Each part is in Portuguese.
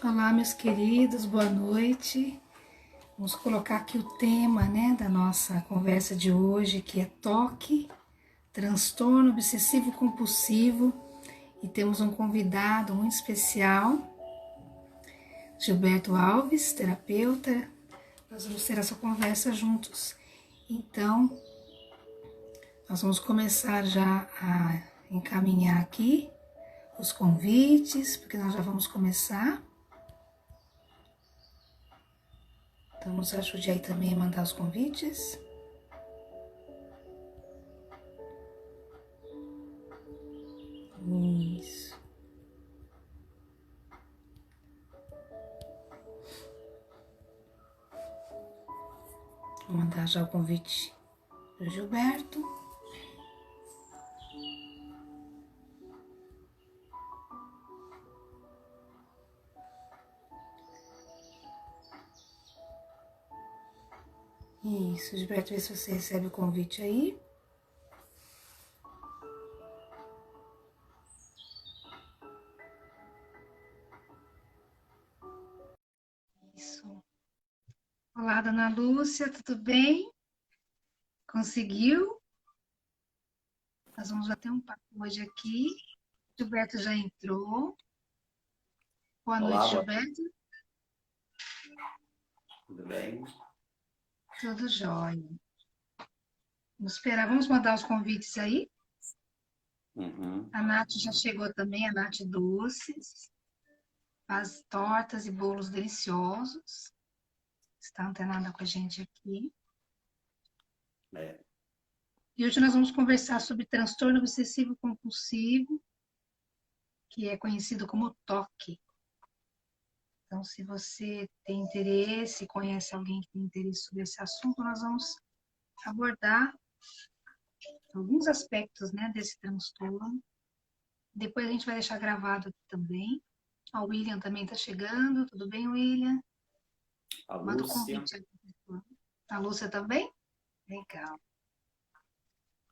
Olá, meus queridos, boa noite. Vamos colocar aqui o tema, da nossa conversa de hoje, que é toque, transtorno obsessivo compulsivo, e temos um convidado muito especial, Gilberto Alves, terapeuta. Nós vamos ter essa conversa juntos. Então, nós vamos começar já a encaminhar aqui os convites, porque nós já vamos começar. Então, nos ajude aí também a mandar os convites. Isso. Vou mandar já o convite para o Gilberto. Isso, Gilberto, vê se você recebe o convite aí. Isso. Olá, dona Lúcia, tudo bem? Conseguiu? Nós vamos bater um papo hoje aqui. Gilberto já entrou. Boa noite, Olá, Gilberto. tudo bem? Tudo jóia. Vamos esperar, vamos mandar os convites aí. A Nath já chegou também, a Nath Doces. Faz tortas e bolos deliciosos. Está antenada com a gente aqui. É, E hoje nós vamos conversar sobre transtorno obsessivo compulsivo, que é conhecido como TOC. Então, se você tem interesse, conhece alguém que tem interesse sobre esse assunto, nós vamos abordar alguns aspectos, desse transtorno. Depois a gente vai deixar gravado aqui também. O William também está chegando. Tudo bem, William? a Manda o Lúcia, convite aqui. A Lúcia também? Legal.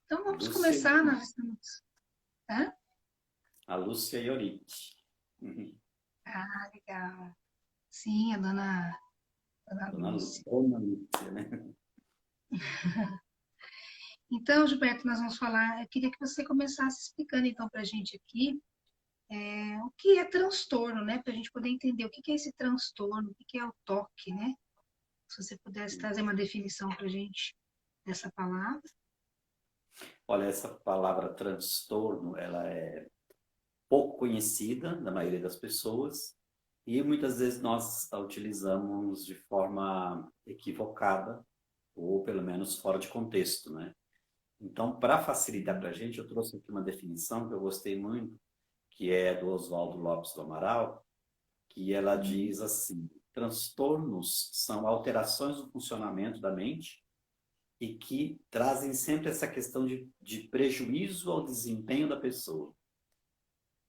Então, vamos Lúcia, começar. Nós estamos... Hã? a Lúcia Iorite. Uhum. Ah, legal. Sim, a dona Lúcia. Dona Lúcia, né? Então, Gilberto, nós vamos falar. Eu queria que você começasse explicando então para a gente aqui o que é transtorno, né? Para a gente poder entender o que é esse transtorno, o que é o toque, né? Se você pudesse trazer uma definição para a gente dessa palavra. Olha, essa palavra transtorno, ela é pouco conhecida da maioria das pessoas e muitas vezes nós a utilizamos de forma equivocada ou pelo menos fora de contexto, né? Então, para facilitar para a gente, eu trouxe aqui uma definição que eu gostei muito, que é do Oswaldo Lopes do Amaral, que ela diz assim: transtornos são alterações do funcionamento da mente e que trazem sempre essa questão de prejuízo ao desempenho da pessoa.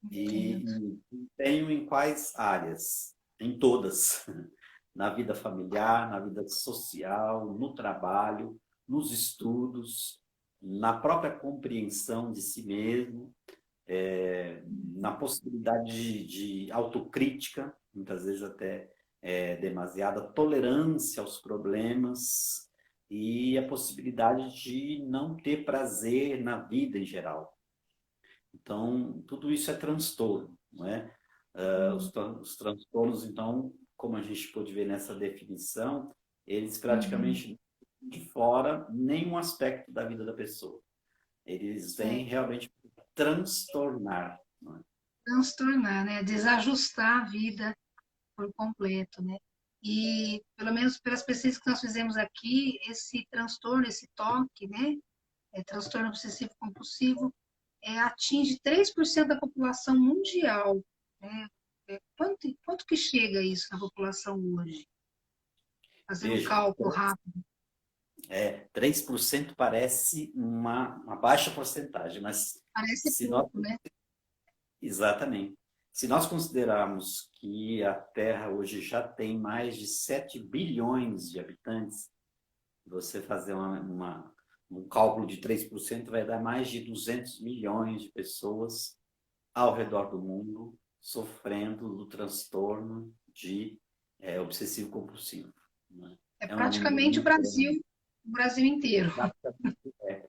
Entendo. E desempenho em quais áreas? Em todas. Na vida familiar, na vida social, no trabalho, nos estudos, na própria compreensão de si mesmo, na possibilidade de autocrítica, muitas vezes até demasiada tolerância aos problemas e a possibilidade de não ter prazer na vida em geral. Então, tudo isso é transtorno, não é? Os transtornos, então, como a gente pôde ver nessa definição, eles Uhum. praticamente não de fora nenhum aspecto da vida da pessoa. Eles vêm Certo. realmente transtornar, não é? Transtornar, né? Desajustar a vida por completo, né? E, pelo menos pelas pesquisas que nós fizemos aqui, esse transtorno, esse toque, né? Transtorno obsessivo compulsivo, atinge 3% da população mundial, né? Quanto que chega isso na população hoje? Fazendo um Veja, cálculo rápido. 3% parece uma baixa porcentagem, mas Parece se nós, pouco, né? exatamente, se nós considerarmos que a Terra hoje já tem mais de 7 bilhões de habitantes, você fazer um cálculo de 3% vai dar mais de 200 milhões de pessoas ao redor do mundo sofrendo do transtorno de obsessivo compulsivo. Né? É É um número praticamente muito grande, O Brasil inteiro.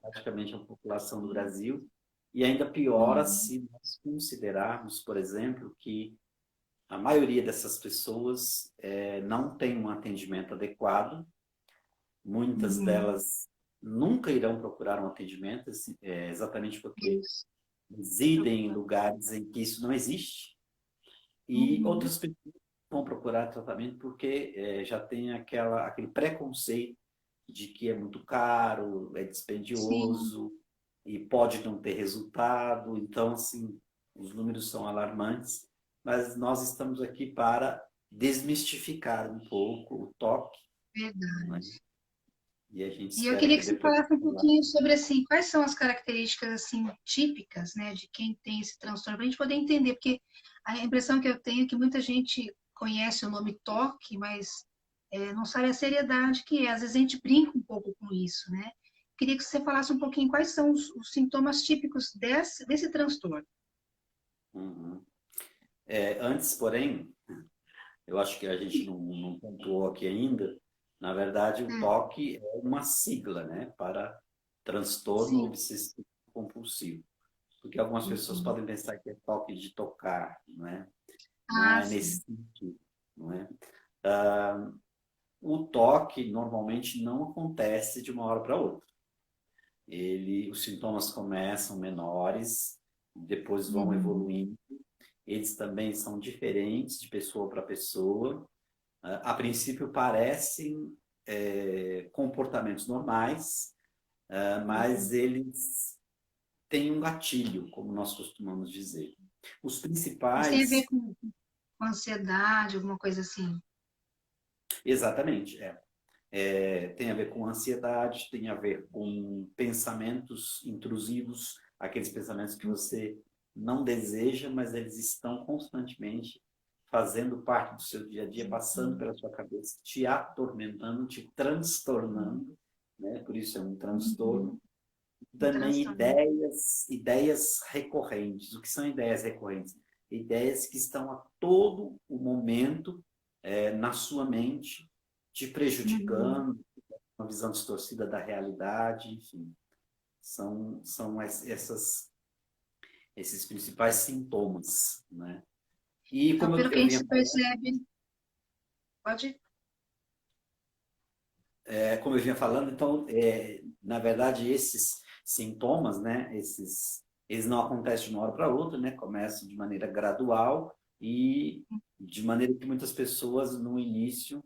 praticamente a população do Brasil, e ainda piora Uhum. se nós considerarmos, por exemplo, que a maioria dessas pessoas não tem um atendimento adequado, muitas Uhum. delas nunca irão procurar um atendimento, exatamente porque Isso. residem em lugares em que isso não existe, e Uhum. outras pessoas vão procurar tratamento porque já tem aquele preconceito de que é muito caro, é Sim, dispendioso e pode não ter resultado. Então, assim, os números são alarmantes, mas nós estamos aqui para desmistificar um pouco o toque, né? verdade. E a gente E eu espera queria que que você depois falasse um pouquinho sobre assim, quais são as características assim típicas, né, de quem tem esse transtorno, para a gente poder entender, porque a impressão que eu tenho é que muita gente conhece o nome TOC, mas não sabe a seriedade que é. Às vezes a gente brinca um pouco com isso, né? Queria que você falasse um pouquinho quais são os sintomas típicos desse transtorno. Uhum. Antes, porém, eu acho que a gente não pontuou aqui ainda. Na verdade, o Hum, TOC é uma sigla, né, para transtorno sim. obsessivo compulsivo. Porque algumas pessoas Uhum. podem pensar que é toque de tocar, não é? Não Ah, é sim. nesse sentido, não é? O toque normalmente não acontece de uma hora para outra. Os sintomas começam menores, depois vão Uhum. evoluindo. Eles também são diferentes de pessoa para pessoa. A princípio parecem comportamentos normais, mas Uhum. eles têm um gatilho, como nós costumamos dizer. Os Mas tem a ver principais, com ansiedade, alguma coisa assim. exatamente, tem a ver com ansiedade, tem a ver com pensamentos intrusivos, aqueles pensamentos que você não deseja, mas eles estão constantemente fazendo parte do seu dia a dia, passando Uhum. pela sua cabeça, te atormentando, te transtornando, né? Por isso é um Uhum. transtorno. Um Também transtorno. ideias recorrentes. O que são ideias recorrentes? Ideias que estão a todo o momento na sua mente, te Uhum. prejudicando, uma visão distorcida da realidade, enfim. São esses principais sintomas, né? E Então, como pelo que eu a vinha gente falando, percebe, pode. então, na verdade, esses sintomas, né, eles não acontecem de uma hora para outra, né, começam de maneira gradual e de maneira que muitas pessoas no início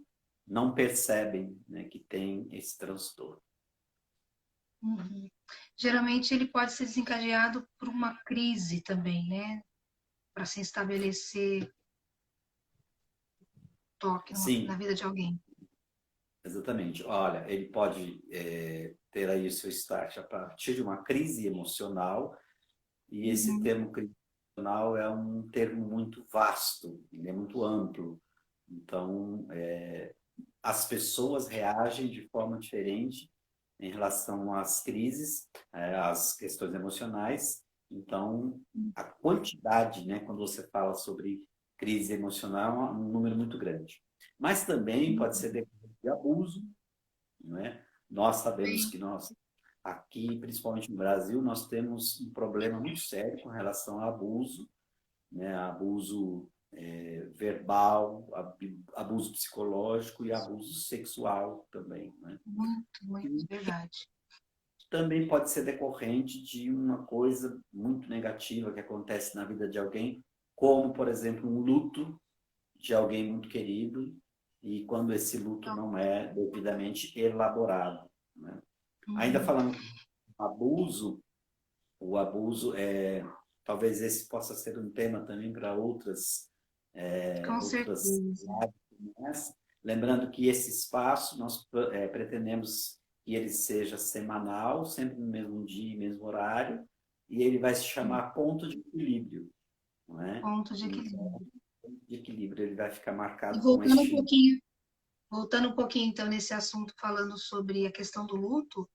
não percebem, né, que tem esse transtorno. Uhum. Geralmente ele pode ser desencadeado por uma crise também, né? Para se estabelecer toque na Sim, vida de alguém. exatamente. Olha, ele pode ter aí o seu start a partir de uma crise emocional, e esse Uhum. termo crise emocional é um termo muito vasto, ele é muito amplo. Então, as pessoas reagem de forma diferente em relação às crises, às questões emocionais. Então, a quantidade, né, quando você fala sobre crise emocional, é um número muito grande. Mas também pode ser decorrente de abuso, não é? Nós sabemos Sim. que nós, aqui, principalmente no Brasil, nós temos um problema muito sério com relação ao abuso, né? Abuso verbal, abuso psicológico e abuso sexual também, né? Muito, muito, E verdade. também pode ser decorrente de uma coisa muito negativa que acontece na vida de alguém, como, por exemplo, um luto de alguém muito querido, e quando esse luto Então, não é devidamente elaborado, né? Ainda uhum. falando abuso, o abuso talvez esse possa ser um tema também para Com outras certeza. lives como essa. Lembrando que esse espaço nós pretendemos que ele seja semanal, sempre no mesmo dia e mesmo horário, e ele vai se chamar ponto de equilíbrio, não é? Ponto de Então, equilíbrio. ponto de equilíbrio, ele vai ficar E marcado com este. voltando um pouquinho então nesse assunto, falando sobre a questão do luto,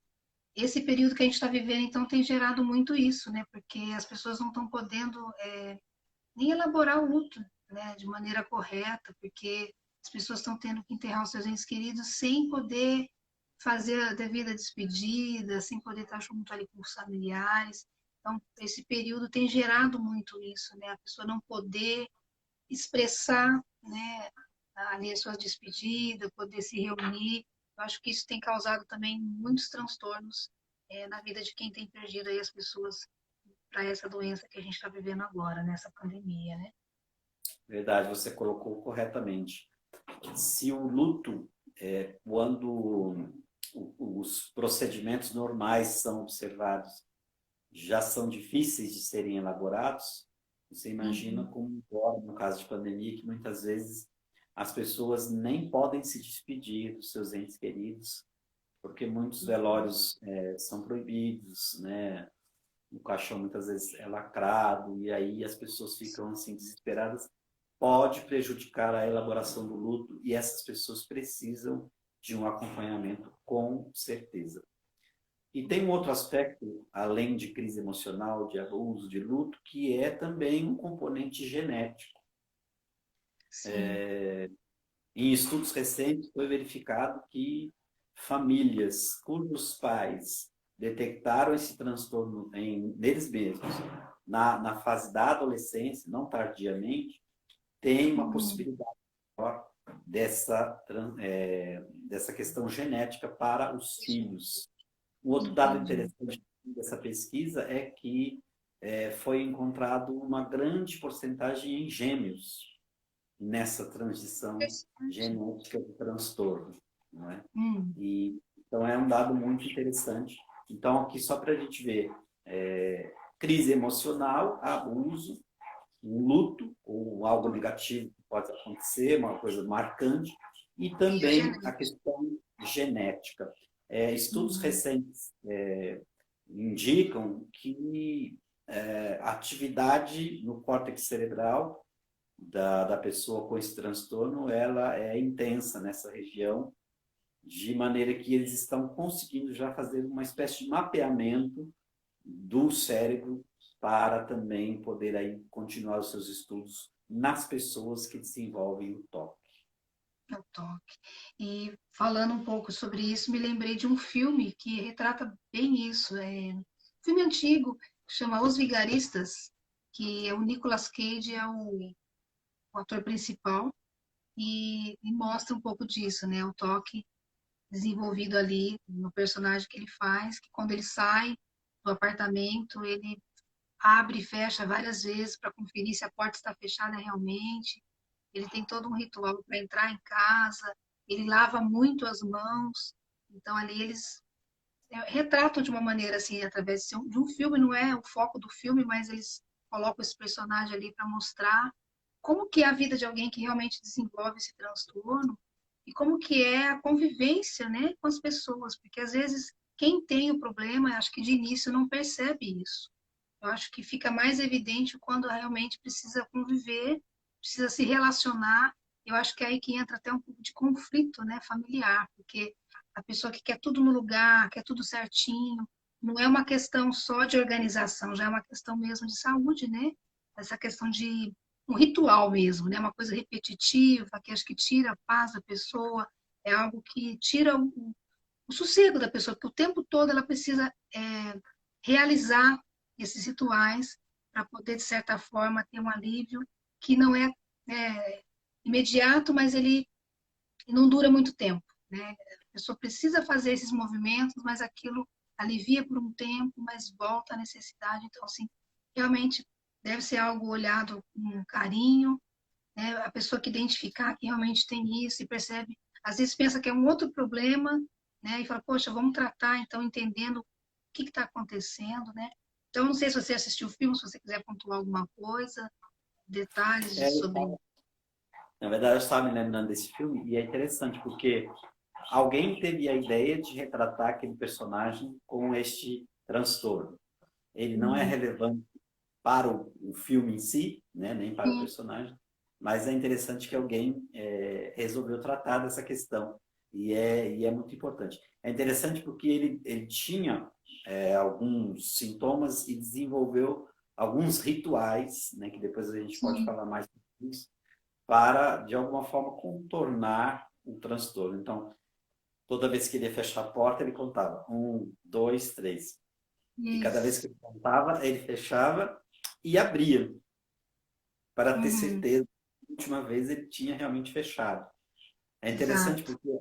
esse período que a gente está vivendo, então, tem gerado muito isso, né? Porque as pessoas não estão podendo nem elaborar o luto. né, de maneira correta, porque as pessoas estão tendo que enterrar os seus entes queridos sem poder fazer a devida despedida, sem poder estar junto ali com os familiares. Então, esse período tem gerado muito isso, né? A pessoa não poder expressar, né, ali a sua despedida, poder se reunir. Eu acho que isso tem causado também muitos transtornos na vida de quem tem perdido aí as pessoas para essa doença que a gente está vivendo agora, nessa pandemia, né? Verdade, você colocou corretamente. Se o luto, quando os procedimentos normais são observados, já são difíceis de serem elaborados, você imagina Uhum. como agora, no caso de pandemia, que muitas vezes as pessoas nem podem se despedir dos seus entes queridos, porque muitos velórios são proibidos, né? O caixão muitas vezes é lacrado, e aí as pessoas ficam assim desesperadas. Pode prejudicar a elaboração do luto, e essas pessoas precisam de um acompanhamento, com certeza. E tem um outro aspecto, além de crise emocional, de abuso, de luto, que é também um componente genético. Sim. Em estudos recentes foi verificado que famílias cujos pais detectaram esse transtorno neles mesmos, na fase da adolescência, não tardiamente, têm uma Uhum. possibilidade maior dessa questão genética para os filhos. Um outro dado Entendi. interessante dessa pesquisa é que foi encontrado uma grande porcentagem em gêmeos nessa transição Interessante. genética do transtorno, não é? Hum. E, então é um dado muito interessante. Então aqui só para a gente ver, crise emocional, abuso, um luto ou algo negativo que pode acontecer, uma coisa marcante, e E a também a genética. questão genética. Estudos Uhum. recentes indicam que a atividade no córtex cerebral da pessoa com esse transtorno, ela é intensa nessa região, de maneira que eles estão conseguindo já fazer uma espécie de mapeamento do cérebro para também poder aí continuar os seus estudos nas pessoas que desenvolvem o TOC. É o toque. E falando um pouco sobre isso, me lembrei de um filme que retrata bem isso. É um filme antigo, que chama Os Vigaristas, que é o Nicolas Cage, é o ator principal, e mostra um pouco disso, né? O toque desenvolvido ali no personagem que ele faz, que quando ele sai do apartamento, ele abre e fecha várias vezes para conferir se a porta está fechada realmente. Ele tem todo um ritual para entrar em casa, ele lava muito as mãos. Então ali eles retratam de uma maneira assim, através de um filme, não é o foco do filme, mas eles colocam esse personagem ali para mostrar como que é a vida de alguém que realmente desenvolve esse transtorno e como que é a convivência, né, com as pessoas, porque às vezes quem tem o problema, acho que de início não percebe isso. Eu acho que fica mais evidente quando realmente precisa conviver, precisa se relacionar. Eu acho que é aí que entra até um pouco de conflito, né, familiar, porque a pessoa que quer tudo no lugar, quer tudo certinho, não é uma questão só de organização, já é uma questão mesmo de saúde, né? Essa questão de um ritual mesmo, né? Uma coisa repetitiva, que acho que tira a paz da pessoa, é algo que tira o sossego da pessoa, porque o tempo todo ela precisa realizar esses rituais para poder, de certa forma, ter um alívio que não é imediato, mas ele não dura muito tempo, né? A pessoa precisa fazer esses movimentos, mas aquilo alivia por um tempo, mas volta à necessidade. Então, assim, realmente deve ser algo olhado com carinho, né? A pessoa que identificar que realmente tem isso e percebe, às vezes pensa que é um outro problema, né? E fala, poxa, vamos tratar, então, entendendo o que está acontecendo, né? Então, não sei se você assistiu o filme, se você quiser pontuar alguma coisa, detalhes É, sobre. na verdade, eu estava me lembrando desse filme e é interessante porque alguém teve a ideia de retratar aquele personagem com este transtorno. Ele não é Uhum. relevante para o filme em si, né, nem para o Sim, personagem, mas é interessante que alguém resolveu tratar dessa questão e é muito importante. É interessante porque ele tinha alguns sintomas e desenvolveu alguns rituais, né, que depois a gente pode sim. falar mais sobre isso, para, de alguma forma, contornar o transtorno. Então, toda vez que ele ia fechar a porta, ele contava 1, 2, 3. E cada vez que Isso. ele contava, ele fechava e abria, para ter Uhum. certeza que a última vez ele tinha realmente fechado. É interessante Exato. porque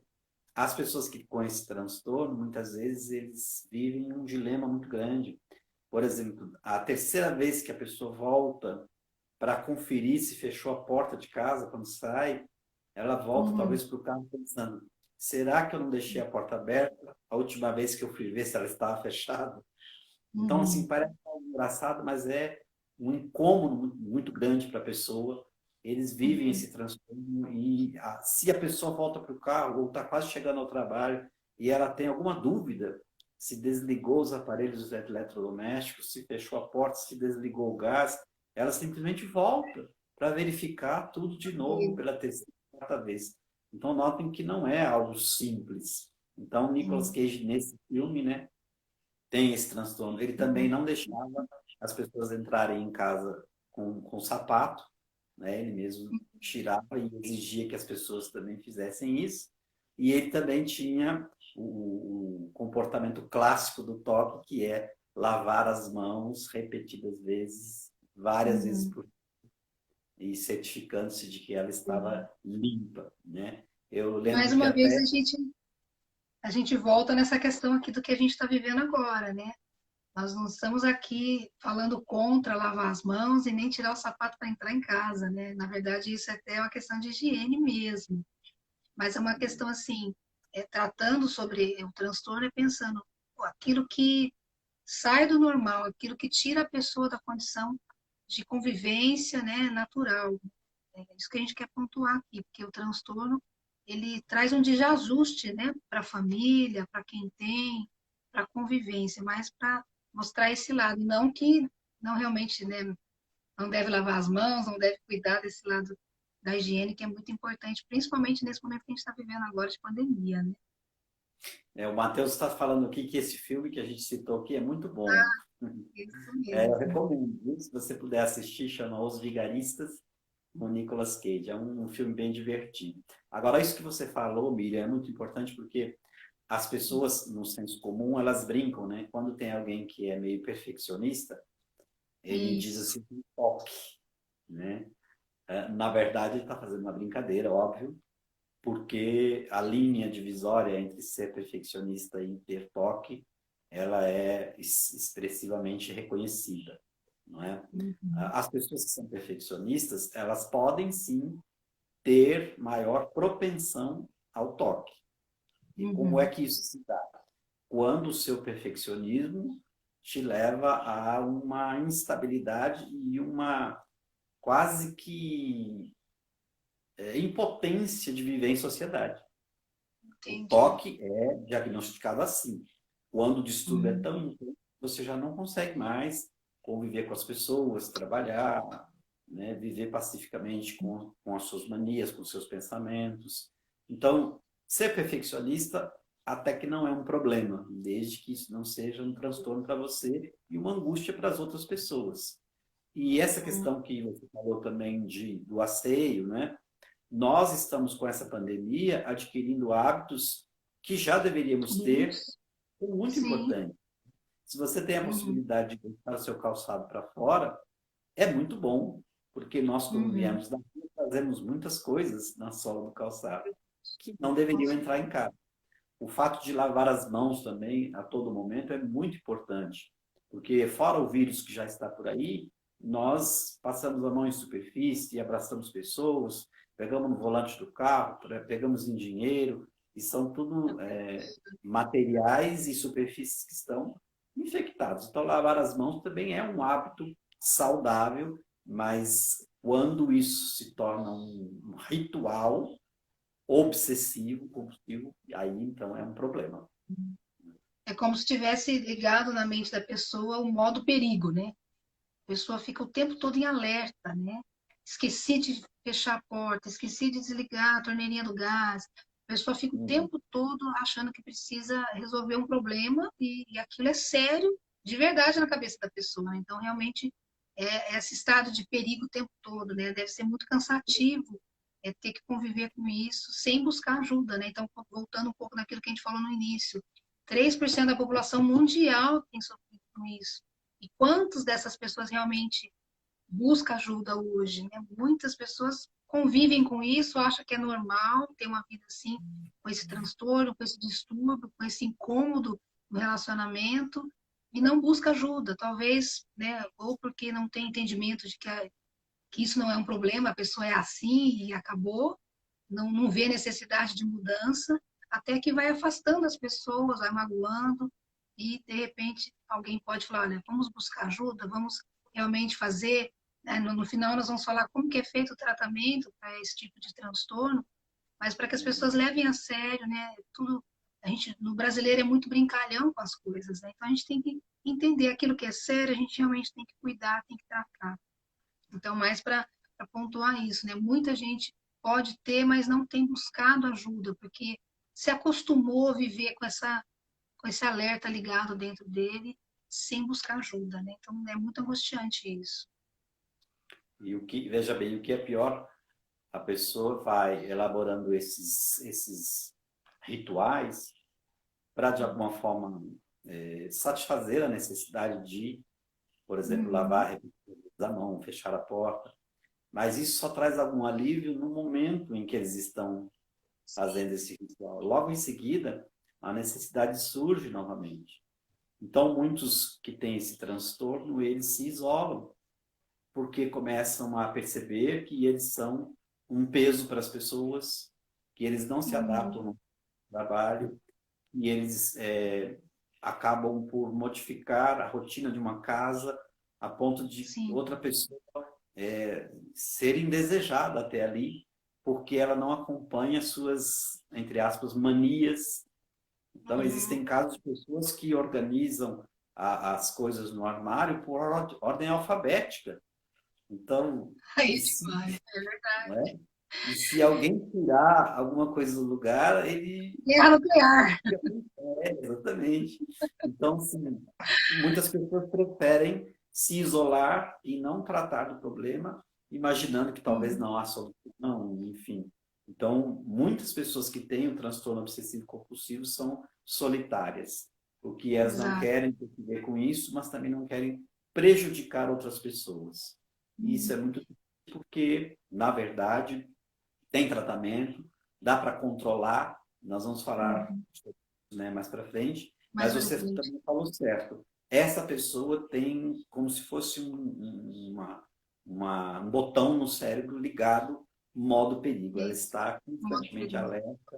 as pessoas que com esse transtorno, muitas vezes, eles vivem um dilema muito grande. Por exemplo, a terceira vez que a pessoa volta para conferir se fechou a porta de casa quando sai, ela volta Uhum. talvez para o carro pensando: será que eu não deixei a porta aberta a última vez que eu fui ver se ela estava fechada? Então, assim, Uhum. parece algo engraçado, mas é um incômodo muito grande para a pessoa. Eles vivem Uhum. esse transtorno e se a pessoa volta para o carro ou está quase chegando ao trabalho e ela tem alguma dúvida se desligou os aparelhos eletrodomésticos, se fechou a porta, se desligou o gás, ela simplesmente volta para verificar tudo de novo pela terceira, quarta vez. Então, notem que não é algo simples. Então, Nicolas Uhum. Cage, nesse filme, né, tem esse transtorno. Ele também Uhum. não deixava as pessoas entrarem em casa com sapato, né? Ele mesmo tirava e exigia que as pessoas também fizessem isso. E ele também tinha o comportamento clássico do toque, que é lavar as mãos repetidas vezes, várias vezes Uhum. por e certificando-se de que ela estava limpa, né? Eu Mais lembro que uma vez até a gente volta nessa questão aqui do que a gente está vivendo agora, né? Nós não estamos aqui falando contra lavar as mãos e nem tirar o sapato para entrar em casa, né? Na verdade, isso é até uma questão de higiene mesmo. Mas é uma questão assim, tratando sobre o transtorno e pensando pô, aquilo que sai do normal, aquilo que tira a pessoa da condição de convivência, né, natural. É isso que a gente quer pontuar aqui, porque o transtorno ele traz um desajuste, né, para a família, para quem tem, para a convivência, mas para mostrar esse lado, não que não realmente, né, não deve lavar as mãos, não deve cuidar desse lado da higiene, que é muito importante, principalmente nesse momento que a gente está vivendo agora de pandemia, né? o Matheus está falando aqui que esse filme que a gente citou aqui é muito bom. Isso Eu mesmo. recomendo, viu? Se você puder assistir, chama Os Vigaristas, com Nicolas Cage. É um filme bem divertido. Agora, isso que você falou, Miriam, é muito importante porque as pessoas, no senso comum, elas brincam, né? Quando tem alguém que é meio perfeccionista, ele diz Isso. assim, toque, né? Na verdade, ele está fazendo uma brincadeira, óbvio, porque a linha divisória entre ser perfeccionista e ter toque, ela é expressivamente reconhecida, não é? Uhum. As pessoas que são perfeccionistas, elas podem sim ter maior propensão ao toque. E como é Uhum. que isso se dá? Quando o seu perfeccionismo te leva a uma instabilidade e uma quase que impotência de viver em sociedade. O Entendi. toque é diagnosticado assim. Quando o distúrbio é Uhum. tão intenso, você já não consegue mais conviver com as pessoas, trabalhar, né, viver pacificamente com as suas manias, com os seus pensamentos. Então, ser perfeccionista até que não é um problema, desde que isso não seja um transtorno para você e uma angústia para as outras pessoas. E essa questão que você falou também do asseio, né? Nós estamos com essa pandemia adquirindo hábitos que já deveríamos ter, Isso. que é muito Sim. importante. Se você tem a Uhum. possibilidade de deixar o seu calçado para fora, é muito bom, porque nós, quando Uhum. viemos daqui, fazemos muitas coisas na sola do calçado que não Com deveriam entrar em certeza. casa. O fato de lavar as mãos também a todo momento é muito importante, porque fora o vírus que já está por aí, nós passamos a mão em superfície, abraçamos pessoas, pegamos no volante do carro, pegamos em dinheiro, e são tudo materiais e superfícies que estão infectados. Então, lavar as mãos também é um hábito saudável, mas quando isso se torna um ritual, obsessivo, compulsivo, e aí então é um problema. É como se tivesse ligado na mente da pessoa o modo perigo, né? A pessoa fica o tempo todo em alerta, né? Esqueci de fechar a porta, esqueci de desligar a torneirinha do gás. A pessoa fica o Uhum. tempo todo achando que precisa resolver um problema e aquilo é sério, de verdade, na cabeça da pessoa, né? Então, realmente, é esse estado de perigo o tempo todo, né? Deve ser muito cansativo é ter que conviver com isso sem buscar ajuda, né? Então, voltando um pouco naquilo que a gente falou no início, 3% da população mundial tem sofrido com isso. E quantas dessas pessoas realmente buscam ajuda hoje, né? Muitas pessoas convivem com isso, acham que é normal ter uma vida assim, com esse transtorno, com esse distúrbio, com esse incômodo no relacionamento, e não busca ajuda, talvez, né, ou porque não tem entendimento de que isso não é um problema, a pessoa é assim e acabou, não vê necessidade de mudança, até que vai afastando as pessoas, vai magoando, e de repente alguém pode falar, olha, vamos buscar ajuda, vamos realmente fazer, né? No final nós vamos falar como que é feito o tratamento para esse tipo de transtorno, mas para que as pessoas levem a sério, né? Tudo, a gente, no brasileiro é muito brincalhão com as coisas, né? Então a gente tem que entender aquilo que é sério, a gente realmente tem que cuidar, tem que tratar. Então, mais para pontuar isso, né? Muita gente pode ter, mas não tem buscado ajuda, porque se acostumou a viver com esse alerta ligado dentro dele, sem buscar ajuda, né? Então, é muito angustiante isso. E veja bem, o que é pior, a pessoa vai elaborando esses rituais para, de alguma forma, satisfazer a necessidade de, por exemplo, Uhum. lavar a mão, fechar a porta. Mas isso só traz algum alívio no momento em que eles estão Sim. fazendo esse ritual. Logo em seguida, a necessidade surge novamente. Então, muitos que têm esse transtorno, eles se isolam, porque começam a perceber que eles são um peso para as pessoas, que eles não se adaptam Uhum. no trabalho, e eles acabam por modificar a rotina de uma casa a ponto de Sim. outra pessoa ser indesejada até ali, porque ela não acompanha suas, entre aspas, manias. Então, existem Uhum. casos de pessoas que organizam as coisas no armário por ordem alfabética. Então, Aí e é se, demais, é não verdade. é? E se alguém tirar alguma coisa do lugar, ele. Guerra nuclear. Exatamente. Então, sim, muitas pessoas preferem se isolar e não tratar do problema, imaginando que talvez Uhum. não há solução, enfim. Então, muitas pessoas que têm o transtorno obsessivo compulsivo são solitárias, porque elas não Exato. querem ter que ver com isso, mas também não querem prejudicar outras pessoas. E isso é Uhum. muito difícil porque, na verdade, tem tratamento, dá para controlar, nós vamos falar, Uhum. né, mais para frente, Mais mas para você frente. também falou certo. Essa pessoa tem como se fosse um botão no cérebro ligado modo perigo. Ela Isso. está Modo constantemente perigo. alerta.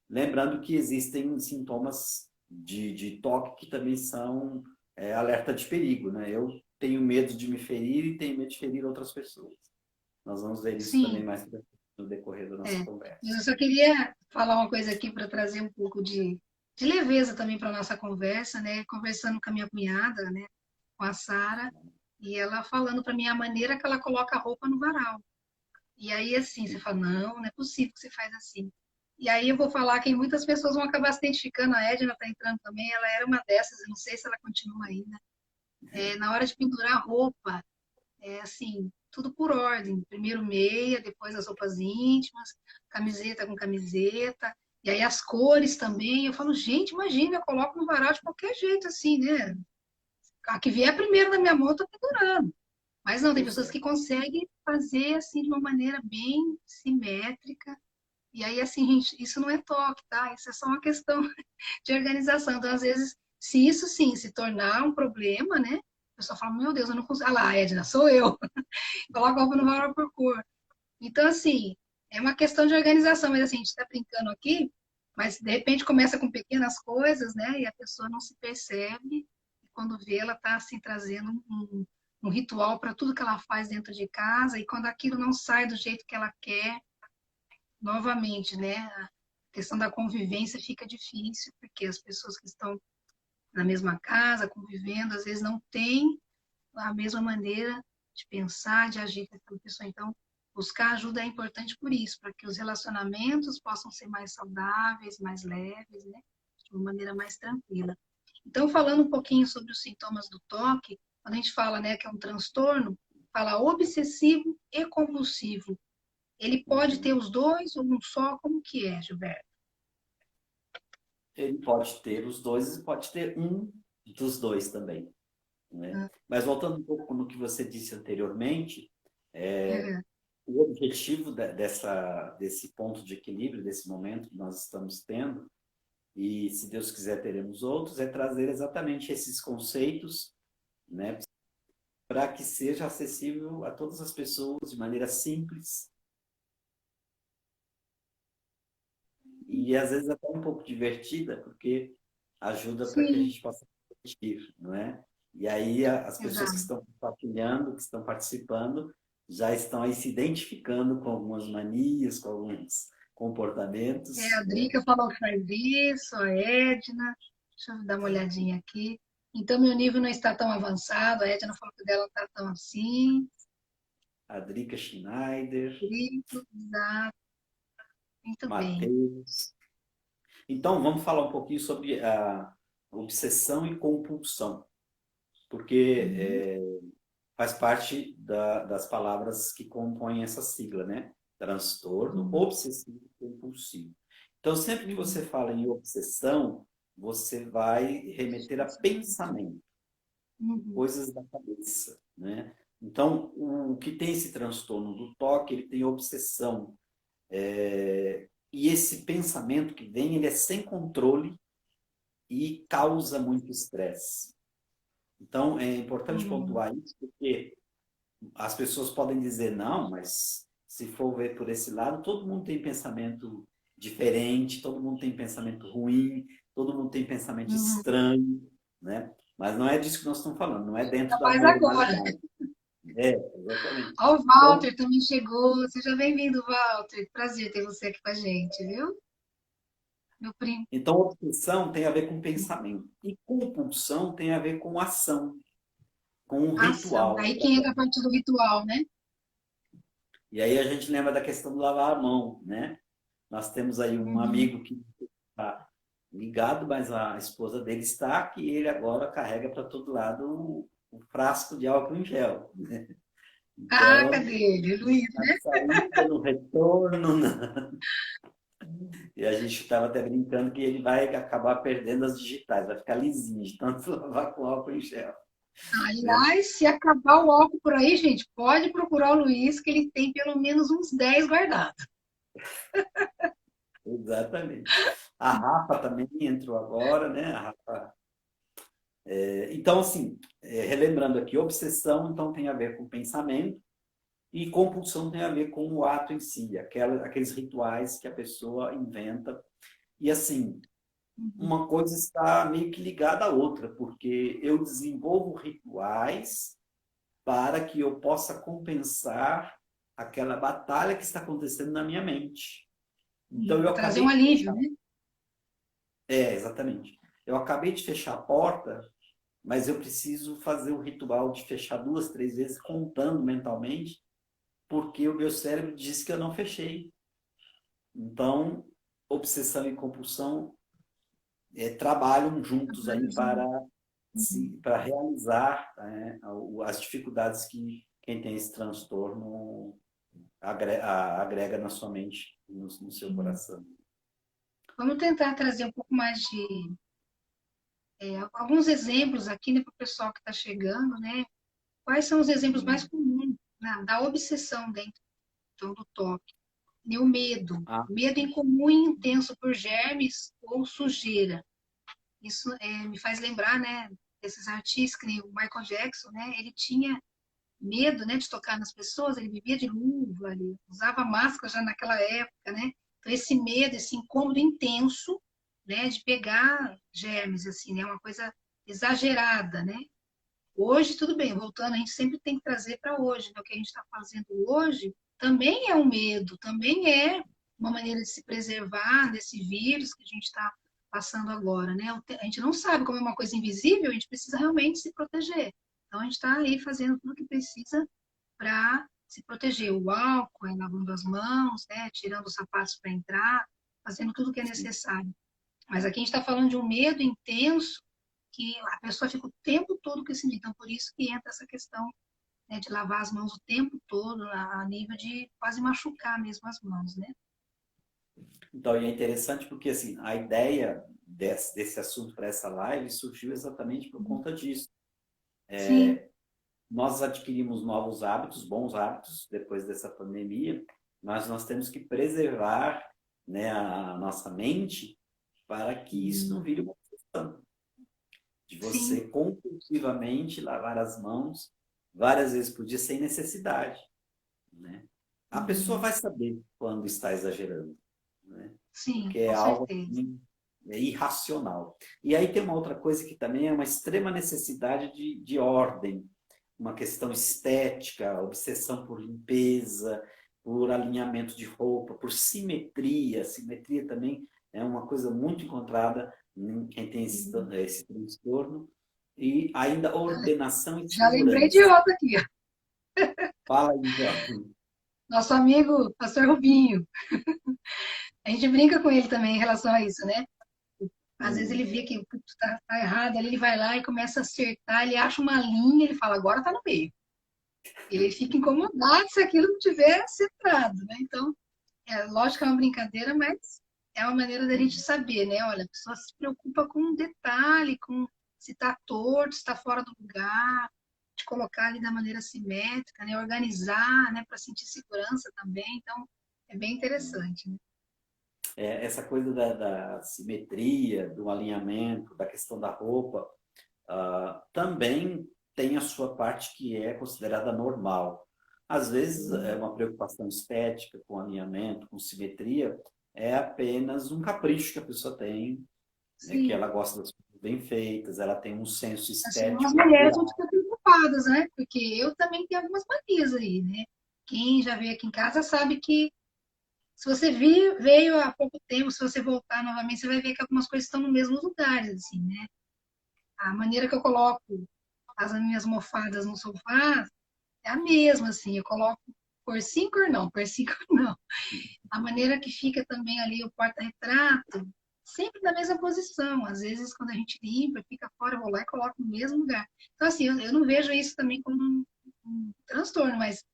Lembrando que existem sintomas de toque que também são alerta de perigo, né? Eu tenho medo de me ferir e tenho medo de ferir outras pessoas. Nós vamos ver isso também Sim. mais no decorrer da nossa É, mas conversa. eu só queria falar uma coisa aqui para trazer um pouco de leveza também para a nossa conversa, né? Conversando com a minha cunhada, né? Com a Sara, e ela falando para mim a maneira que ela coloca a roupa no varal. E aí, assim, você fala, não é possível que você faz assim. E aí eu vou falar que muitas pessoas vão acabar se identificando, a Edna está entrando também, ela era uma dessas, eu não sei se ela continua ainda. É, na hora de pendurar roupa, é assim, tudo por ordem. Primeiro meia, depois as roupas íntimas, camiseta com camiseta. E aí as cores também. Eu falo, gente, imagina, eu coloco no varal de qualquer jeito, assim, né? A que vier primeiro na minha mão, eu tô pendurando. Mas não, tem Pois pessoas é. que conseguem fazer assim de uma maneira bem simétrica. E aí, assim, gente, isso não é toque, tá? Isso é só uma questão de organização. Então, às vezes, se isso sim se tornar um problema, né? A pessoa fala, meu Deus, eu não consigo. Ah lá, Edna, sou eu. Coloca a roupa no varal por cor. Então, assim, é uma questão de organização, mas assim, a gente está brincando aqui, mas de repente começa com pequenas coisas, né? E a pessoa não se percebe, e quando vê, ela está assim, trazendo um ritual para tudo que ela faz dentro de casa, e quando aquilo não sai do jeito que ela quer, novamente, né? A questão da convivência fica difícil, porque as pessoas que estão na mesma casa, convivendo, às vezes não têm a mesma maneira de pensar, de agir com aquela pessoa. Então, buscar ajuda é importante por isso, para que os relacionamentos possam ser mais saudáveis, mais leves, né? De uma maneira mais tranquila. Então, falando um pouquinho sobre os sintomas do toque, quando a gente fala, né, que é um transtorno, fala obsessivo e compulsivo. Ele pode ter Uhum. os dois ou um só? Como que é, Gilberto? Ele pode ter os dois e pode ter um dos dois também, né? Ah, Mas voltando um pouco no que você disse anteriormente, é, o objetivo desse ponto de equilíbrio, desse momento que nós estamos tendo, e se Deus quiser teremos outros, é trazer exatamente esses conceitos, né, para que seja acessível a todas as pessoas de maneira simples e às vezes até um pouco divertida, porque ajuda para que a sim, gente possa assistir, não é? E aí as pessoas que exato. estão compartilhando, que estão participando, já estão aí se identificando com algumas manias, com alguns É, a comportamentos, né? Drica falou que faz isso, a Edna. Deixa eu dar uma olhadinha aqui. Então, meu nível não está tão avançado. A Edna falou que o dela não está tão assim. A Drica Schneider, Drica, exato. Muito bem. Matheus. Então, vamos falar um pouquinho sobre a obsessão e compulsão, porque Uhum, faz parte das palavras que compõem essa sigla, né? Transtorno uhum, obsessivo compulsivo. Então, sempre que você uhum. fala em obsessão, você vai remeter a pensamento, Uhum, coisas da cabeça, né? Então, o que tem esse transtorno do toque, ele tem obsessão. E esse pensamento que vem, ele é sem controle e causa muito estresse. Então, é importante uhum, pontuar isso, porque as pessoas podem dizer, não, mas se for ver por esse lado, todo mundo tem pensamento diferente, todo mundo tem pensamento ruim, todo mundo tem pensamento uhum. estranho, né? Mas não é disso que nós estamos falando, não é dentro da Mas agora. normalidade. É, exatamente. Ó, o Então, Walter também chegou. Seja bem-vindo, Walter. Prazer ter você aqui com a gente, viu? Meu primo. então, obsessão tem a ver com pensamento e compulsão tem a ver com ação, com um Ação. ritual. Aí que entra a parte do ritual, né? E aí a gente lembra da questão do lavar a mão, né? Nós temos aí um Uhum. amigo que está ligado, mas a esposa dele está, que ele agora carrega para todo lado o frasco de álcool em gel. Ah, Então, cadê ele? Luiz, na né? saída, no retorno, e a gente estava até brincando que ele vai acabar perdendo as digitais, vai ficar lisinho de tanto lavar com álcool em gel. Né? Aliás, se acabar o álcool por aí, gente, pode procurar o Luiz, que ele tem pelo menos uns 10 guardados. Exatamente. A Rafa também entrou agora, né? A Rafa. Então, assim, relembrando aqui, obsessão então tem a ver com pensamento, e compulsão tem a ver com o ato em si, aqueles rituais que a pessoa inventa. E assim, Uhum. uma coisa está meio que ligada à outra, porque eu desenvolvo rituais para que eu possa compensar aquela batalha que está acontecendo na minha mente. Então eu Para trazer um acabei de alívio, fechar. né? Exatamente. Eu acabei de fechar a porta, mas eu preciso fazer o ritual de fechar duas, três vezes, contando mentalmente, porque o meu cérebro diz que eu não fechei. Então, obsessão e compulsão trabalham juntos aí Trabalho. Uhum. para realizar, né, as dificuldades que quem tem esse transtorno agrega na sua mente, no seu Uhum. coração. Vamos tentar trazer um pouco mais de alguns exemplos aqui, né, para o pessoal que está chegando, né? Quais são os exemplos mais Hum. comuns, né, da obsessão dentro do toque? E o medo. Ah, Medo incomum e intenso por germes ou sujeira. Isso me faz lembrar, né, desses artistas, que nem o Michael Jackson, né? Ele tinha medo, né, de tocar nas pessoas, ele vivia de luva, ele usava máscara já naquela época, né? Então esse medo, esse incômodo intenso, né, de pegar germes, assim, né, uma coisa exagerada, né? Hoje, tudo bem, voltando, a gente sempre tem que trazer para hoje, né? O que a gente está fazendo hoje também é um medo, também é uma maneira de se preservar desse vírus que a gente está passando agora, né? A gente não sabe como é uma coisa invisível, a gente precisa realmente se proteger. Então, a gente está aí fazendo tudo o que precisa para se proteger. O álcool, lavando as mãos, né? Tirando os sapatos para entrar, fazendo tudo o que é necessário. Mas aqui a gente está falando de um medo intenso que a pessoa fica o tempo todo com esse medo. Então, por isso que entra essa questão né, de lavar as mãos o tempo todo, a nível de quase machucar mesmo as mãos, né? Então, e é interessante porque assim, a ideia desse assunto para essa live surgiu exatamente por conta disso. Sim, Nós adquirimos novos hábitos, bons hábitos, depois dessa pandemia, mas nós temos que preservar, né, a nossa mente para que isso não vire uma questão de sim, você compulsivamente lavar as mãos várias vezes por dia sem necessidade, né? A pessoa vai saber quando está exagerando, né? sim, Porque é com algo certeza. assim, irracional. E aí tem uma outra coisa que também é uma extrema necessidade de ordem, uma questão estética, obsessão por limpeza, por alinhamento de roupa, por simetria. Simetria também é uma coisa muito encontrada em quem tem esse transtorno. E ainda ordenação e Já lembrei de segurança. outra aqui, ó. Fala aí, João. Nosso amigo Pastor Rubinho. A gente brinca com ele também em relação a isso, né? Às vezes ele Hum. vê que tá errado, ali ele vai lá e começa a acertar, ele acha uma linha, ele fala, agora tá no meio. Ele fica incomodado se aquilo não tiver centrado, né? Então, lógico que é uma brincadeira, mas é uma maneira da gente saber, né? Olha, a pessoa se preocupa com um detalhe, com se está torto, se está fora do lugar, de colocar ali da maneira simétrica, né? Organizar, né? Para sentir segurança também. Então, é bem interessante, né? Essa coisa da simetria, do alinhamento, da questão da roupa, também tem a sua parte que é considerada normal. Às vezes, é uma preocupação estética, com alinhamento, com simetria, é apenas um capricho que a pessoa tem, né, que Sim, ela gosta das coisas bem feitas, ela tem um senso assim, nós estético mulheres vamos apurado. ficar preocupadas, né? Porque eu também tenho algumas manias aí, né? Quem já veio aqui em casa sabe que se você veio há pouco tempo, se você voltar novamente, você vai ver que algumas coisas estão nos mesmos lugares, assim, né? A maneira que eu coloco as minhas mofadas no sofá é a mesma, assim. Eu coloco por sim, cor não, por sim, cor não. A maneira que fica também ali o porta-retrato, sempre na mesma posição. Às vezes, quando a gente limpa, fica fora, eu vou lá e coloco no mesmo lugar. Então, assim, eu não vejo isso também como um transtorno, mas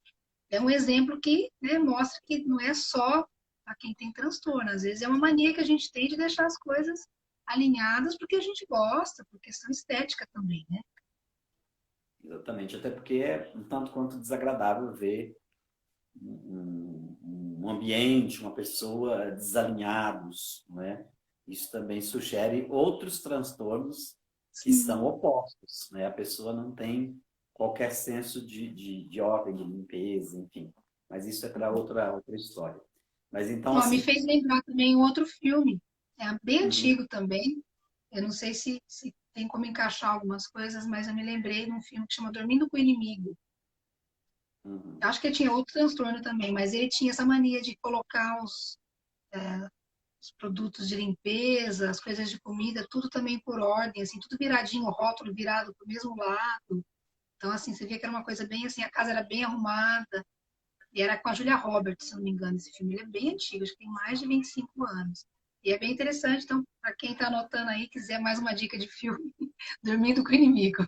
é um exemplo que, né, mostra que não é só a quem tem transtorno. Às vezes é uma mania que a gente tem de deixar as coisas alinhadas porque a gente gosta, por questão estética também, né? Exatamente, até porque é um tanto quanto desagradável ver um ambiente, uma pessoa desalinhados, não é? Isso também sugere outros transtornos que são Sim. opostos, né? A pessoa não tem qualquer senso de ordem, de limpeza, enfim. Mas isso é para outra história. Mas então, Ó, me assim, fez lembrar também um outro filme, é bem uhum, antigo também. Eu não sei se tem como encaixar algumas coisas, mas eu me lembrei de um filme que chama Dormindo com o Inimigo. uhum. Eu acho que ele tinha outro transtorno também, mas ele tinha essa mania de colocar os produtos de limpeza, as coisas de comida, tudo também por ordem, assim, tudo viradinho, o rótulo virado para o mesmo lado. Então, assim, você via que era uma coisa bem assim, a casa era bem arrumada. E era com a Julia Roberts, se não me engano, esse filme. Ele é bem antigo, acho que tem mais de 25 anos. E é bem interessante, então, para quem está anotando aí, quiser mais uma dica de filme, Dormindo com o Inimigo.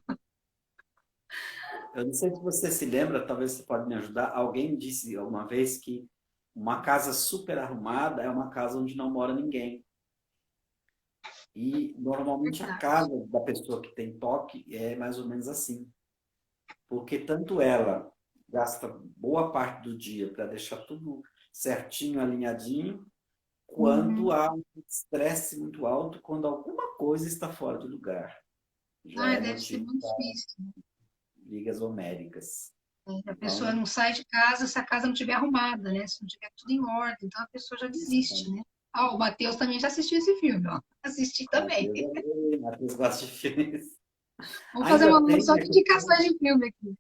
Eu não sei se você se lembra, talvez você pode me ajudar. Alguém disse alguma vez que uma casa super arrumada é uma casa onde não mora ninguém. E normalmente a Verdade. casa da pessoa que tem toque é mais ou menos assim, porque tanto ela gasta boa parte do dia para deixar tudo certinho, alinhadinho, quando Uhum. há um estresse muito alto quando alguma coisa está fora do lugar. Já Ah, é deve ser motivo muito para difícil. ligas homéricas. A pessoa Então, não sai de casa se a casa não estiver arrumada, né? Se não tiver tudo em ordem, então a pessoa já desiste, exatamente. né? Ah, o Matheus também já assistiu esse filme, ó. Assisti também. Matheus gosta de filmes. Vamos fazer Ainda uma tem só a de questão. indicações de filme aqui.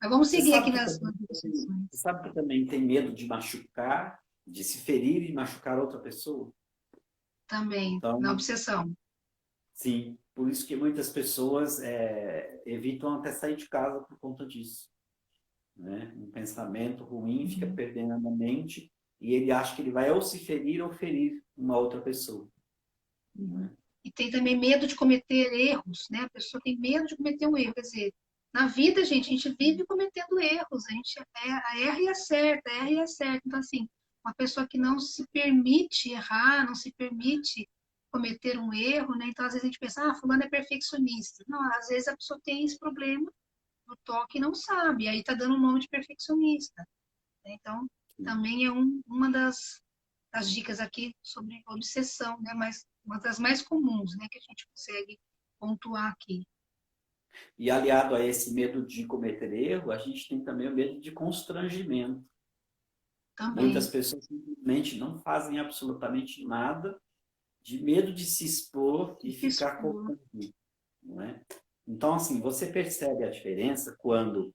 Mas vamos Você seguir aqui sabe que nas também negociações. você sabe que também tem medo de machucar, de se ferir e machucar outra pessoa? Também, na Então, obsessão. sim, por isso que muitas pessoas evitam até sair de casa por conta disso, né? Um pensamento ruim fica perdendo a mente e ele acha que ele vai ou se ferir ou ferir uma outra pessoa, Uhum. né? E tem também medo de cometer erros, né? A pessoa tem medo de cometer um erro. Quer dizer, Na vida, gente, a gente vive cometendo erros, a gente erra e acerta, erra e acerta. Então, assim, uma pessoa que não se permite errar, não se permite cometer um erro, né? Então, às vezes a gente pensa, ah, fulano é perfeccionista. Não, às vezes a pessoa tem esse problema do toque e não sabe, aí tá dando o nome de perfeccionista, né? Então, também é uma das dicas aqui sobre obsessão, né? Mas uma das mais comuns, né? Que a gente consegue pontuar aqui E aliado a esse medo de cometer erro, a gente tem também o medo de constrangimento. Muitas também. pessoas simplesmente não fazem absolutamente nada de medo de se expor e Se ficar expor. confundido, não é? Então, assim, você percebe a diferença quando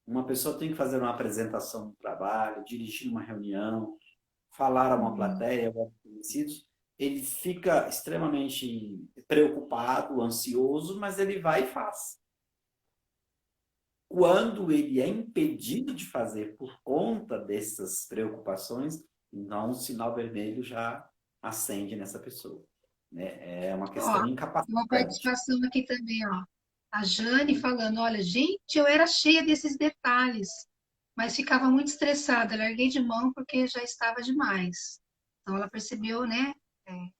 uma pessoa tem que fazer uma apresentação no trabalho, dirigir uma reunião, falar a uma Uhum. plateia, a conhecidos, ele fica extremamente preocupado, ansioso, mas ele vai e faz. Quando ele é impedido de fazer por conta dessas preocupações, então o sinal vermelho já acende nessa pessoa, né? É uma Ó, questão de uma incapacidade. participação aqui também, ó. A Jane falando, olha, gente, eu era cheia desses detalhes, mas ficava muito estressada, larguei de mão porque já estava demais. Então ela percebeu, né,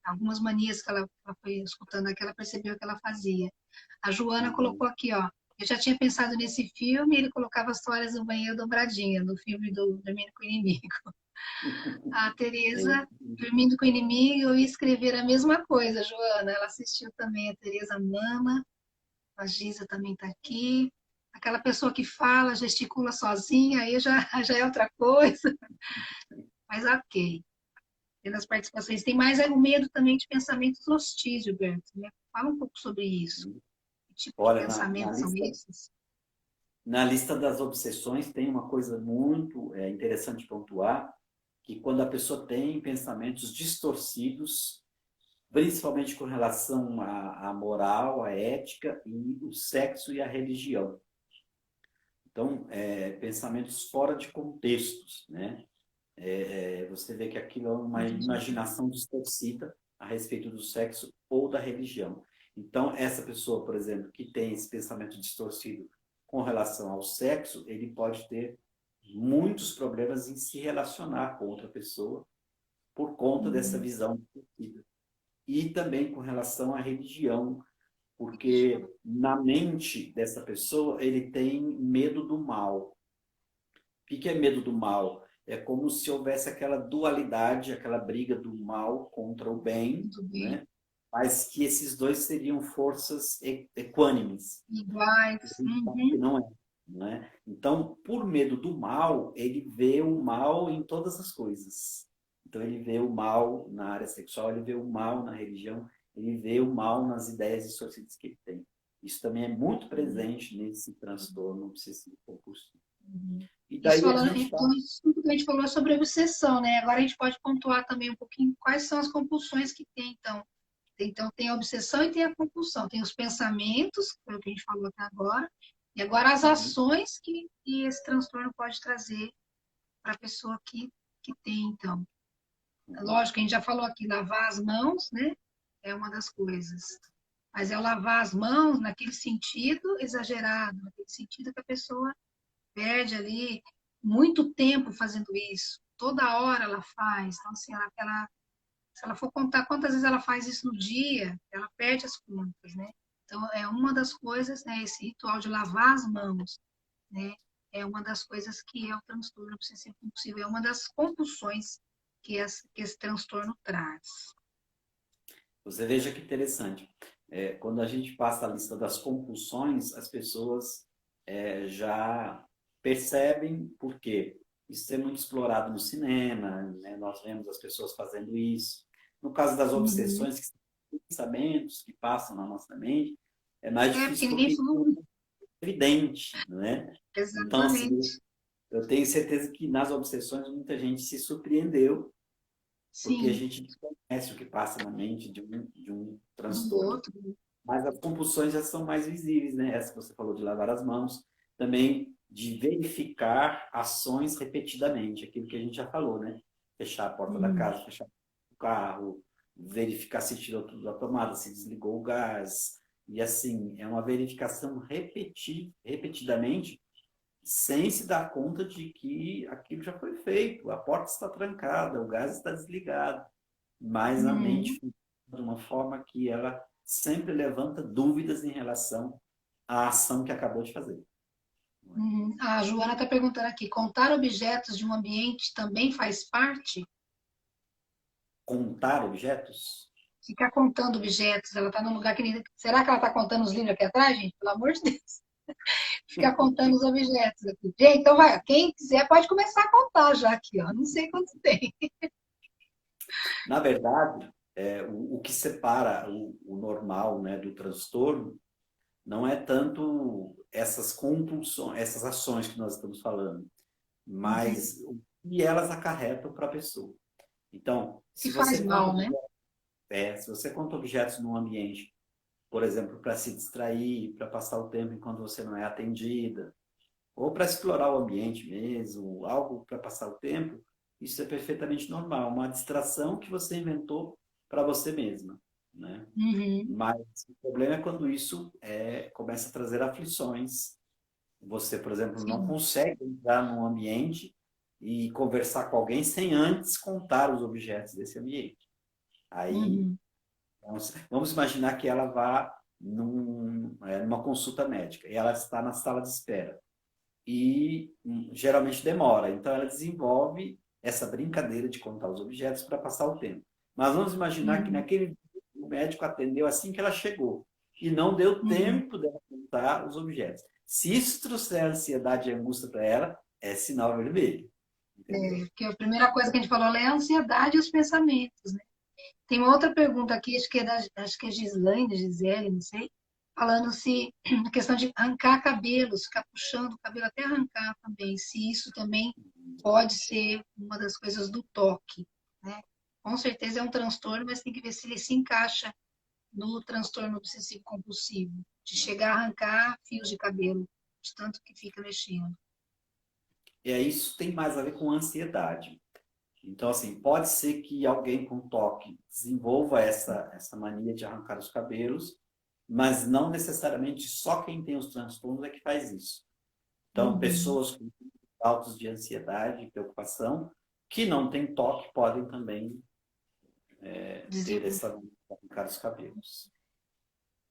algumas manias que ela foi escutando aqui, ela percebeu que ela fazia. A Joana Uhum. colocou aqui, ó, eu já tinha pensado nesse filme, ele colocava as toalhas no banheiro dobradinha, no filme do Dormindo com o Inimigo. A Tereza dormindo com o inimigo, eu ia escrever a mesma coisa, Joana. Ela assistiu também a Tereza Mama, a Giza também está aqui. Aquela pessoa que fala, gesticula sozinha, aí já, já é outra coisa, mas ok. Tendo as participações. Tem mais o medo também de pensamentos hostis, Gilberto, né? Fala um pouco sobre isso. Que tipo de Olha, pensamentos são esses? na lista das obsessões tem uma coisa muito interessante pontuar, que quando a pessoa tem pensamentos distorcidos, principalmente com relação à moral, à ética e o sexo e a religião. Então, pensamentos fora de contextos, né? Você vê que aquilo é uma Entendi. imaginação distorcida a respeito do sexo ou da religião. Então, essa pessoa, por exemplo, que tem esse pensamento distorcido com relação ao sexo, ele pode ter muitos problemas em se relacionar com outra pessoa por conta dessa Uhum. visão distorcida. E também com relação à religião, porque na mente dessa pessoa ele tem medo do mal. O que é medo do mal? É como se houvesse aquela dualidade, aquela briga do mal contra o bem, Tudo bem. né? Mas que esses dois seriam forças equânimes. Iguais. E sabe que Uhum. não é, não é? Então, por medo do mal, ele vê o mal em todas as coisas. Então, ele vê o mal na área sexual, ele vê o mal na religião, ele vê o mal nas ideias distorcidas que ele tem. Isso também é muito presente nesse transtorno obsessivo compulsivo. Uhum. E Isso daí a falando, gente então, isso tudo que a gente falou é sobre obsessão, né? Agora a gente pode pontuar também um pouquinho quais são as compulsões que tem, então. Então, tem a obsessão e tem a compulsão. Tem os pensamentos, que foi o que a gente falou até agora, e agora as uhum, ações que esse transtorno pode trazer para a pessoa que tem, então. uhum. Lógico, a gente já falou aqui, lavar as mãos, né? É uma das coisas. Mas é o lavar as mãos naquele sentido exagerado, naquele sentido que a pessoa perde ali muito tempo fazendo isso. Toda hora ela faz. Então, assim, se ela for contar quantas vezes ela faz isso no dia, ela perde as contas, né? Então, é uma das coisas, né? Esse ritual de lavar as mãos, né? É uma das coisas que é o transtorno obsessivo compulsivo, é uma das compulsões que esse transtorno traz. Você veja que interessante. Quando a gente passa a lista das compulsões, as pessoas já percebem por quê. Isso é muito explorado no cinema, né? Nós vemos as pessoas fazendo isso. No caso das Uhum. obsessões, que são pensamentos que passam na nossa mente, é mais É, porque difícil ninguém porque falou é evidente, né? Então, assim, exatamente. eu tenho certeza que nas obsessões muita gente se surpreendeu porque a Sim, gente desconhece o que passa na mente de um do transtorno. outro. Mas as compulsões já são mais visíveis, né? Essa que você falou de lavar as mãos, também de verificar ações repetidamente, aquilo que a gente já falou, né? Fechar a porta da Hum. casa, fechar o carro, verificar se tirou tudo da tomada, se desligou o gás, E assim, é uma verificação repetidamente, sem se dar conta de que aquilo já foi feito, a porta está trancada, o gás está desligado, mas a mente Uhum. funciona de uma forma que ela sempre levanta dúvidas em relação à ação que acabou de fazer. Uhum. A Joana está perguntando aqui, contar objetos de um ambiente também faz parte? Contar objetos? Ficar contando objetos, ela está num lugar que... Será que ela está contando os livros aqui atrás, gente? Pelo amor de Deus. Ficar contando os objetos aqui. Gente, então vai, quem quiser pode começar a contar já aqui, ó. Não sei quantos tem. Na verdade, o que separa o normal, né, do transtorno não é tanto essas compulsões, essas ações que nós estamos falando, Uhum. mas o que elas acarretam para a pessoa. Então, Que faz mal, né? se você conta objetos num ambiente, por exemplo, para se distrair, para passar o tempo enquanto você não é atendida, ou para explorar o ambiente mesmo, algo para passar o tempo, isso é perfeitamente normal, uma distração que você inventou para você mesma, né? Uhum. Mas o problema é quando isso começa a trazer aflições. Você, por exemplo, não Sim. consegue entrar num ambiente e conversar com alguém sem antes contar os objetos desse ambiente. Aí, Uhum. vamos imaginar que ela vá numa consulta médica e ela está na sala de espera e geralmente demora. Então, ela desenvolve essa brincadeira de contar os objetos para passar o tempo. Mas vamos imaginar que Uhum. naquele dia o médico atendeu assim que ela chegou e não deu Uhum. tempo dela contar os objetos. Se isso trouxer ansiedade e angústia para ela, é sinal vermelho, entendeu? Porque a primeira coisa que a gente falou é a ansiedade e os pensamentos, né? Tem uma outra pergunta aqui, acho que é Gislaine, Gisele, não sei, falando se a questão de arrancar cabelos, ficar puxando o cabelo até arrancar também, se isso também pode ser uma das coisas do toque, né? Com certeza é um transtorno, mas tem que ver se ele se encaixa no transtorno obsessivo compulsivo, de chegar a arrancar fios de cabelo, de tanto que fica mexendo. E aí isso tem mais a ver com ansiedade. Então, assim, pode ser que alguém com toque desenvolva essa mania de arrancar os cabelos, mas não necessariamente só quem tem os transtornos é que faz isso. Então, Uhum. pessoas com altos de ansiedade e preocupação que não têm toque podem também ter Desenvolver. essa arrancar os cabelos.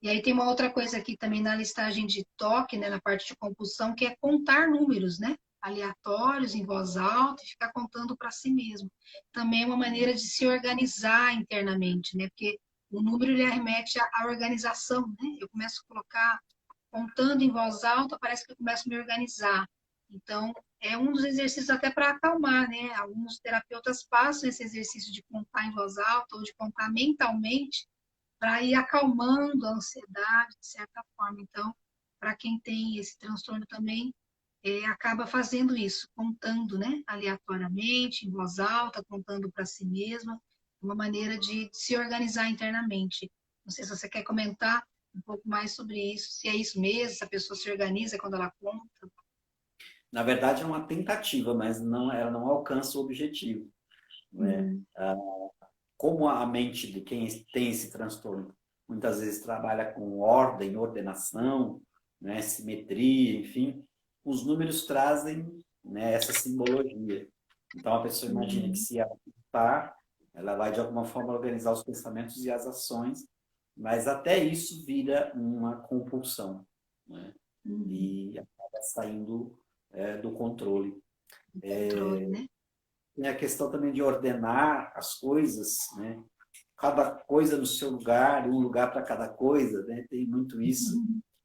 E aí tem uma outra coisa aqui também na listagem de toque, né, na parte de compulsão, que é contar números, né? Aleatórios, em voz alta, e ficar contando para si mesmo. Também é uma maneira de se organizar internamente, né? Porque o número ele remete à organização, né? Eu começo a colocar, contando em voz alta, parece que eu começo a me organizar. Então, é um dos exercícios até para acalmar, né? Alguns terapeutas passam esse exercício de contar em voz alta ou de contar mentalmente para ir acalmando a ansiedade, de certa forma. Então, para quem tem esse transtorno também, acaba fazendo isso, contando, né, aleatoriamente, em voz alta, contando para si mesma, uma maneira de se organizar internamente. Não sei se você quer comentar um pouco mais sobre isso, se é isso mesmo, se a pessoa se organiza quando ela conta. Na verdade, é uma tentativa, mas não, ela não alcança o objetivo, né? Uhum. Como a mente de quem tem esse transtorno muitas vezes trabalha com ordem, ordenação, né, simetria, enfim, os números trazem, né, essa simbologia. Então a pessoa imagina que Uhum. se ela pintar, ela vai de alguma forma organizar os pensamentos e as ações, mas até isso vira uma compulsão, né? Uhum. E acaba saindo do controle. Controle, né? Tem a questão também de ordenar as coisas, né? Cada coisa no seu lugar, um lugar para cada coisa, né? Tem muito isso,